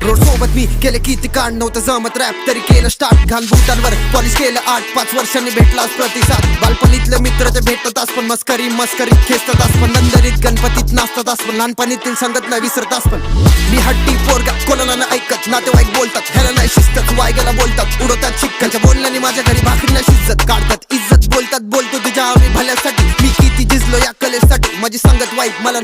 road सोबत मी केले किती कांड नव्हतं जमत रॅप तरी केलं स्टार्ट घाण बुटांवर पॉलिश केलं 8-5 वर्षांनी भेटलाच प्रतिसाद बालपणीतले मित्र ते भेटताच पण मस्करी खेचताच पण नंदरीत गणपतीत नाचताच पण लहानपणीतील संगत नाही विसरताच पण मी हट्टी पोरगा कोणाला नाही ऐकत नातेवाईक बोलतात ह्याला नाही शिस्तच वायगाला बोलतात उडवतात शिक्काच्या बोलण्याने माझ्या घरी भाकरी नाही शिजत काढतात इज्जत बोलतो तुझ्या आम्ही भल्यासाठी मी किती झिजलो या कलेसाठी माझी संगत वाईट मला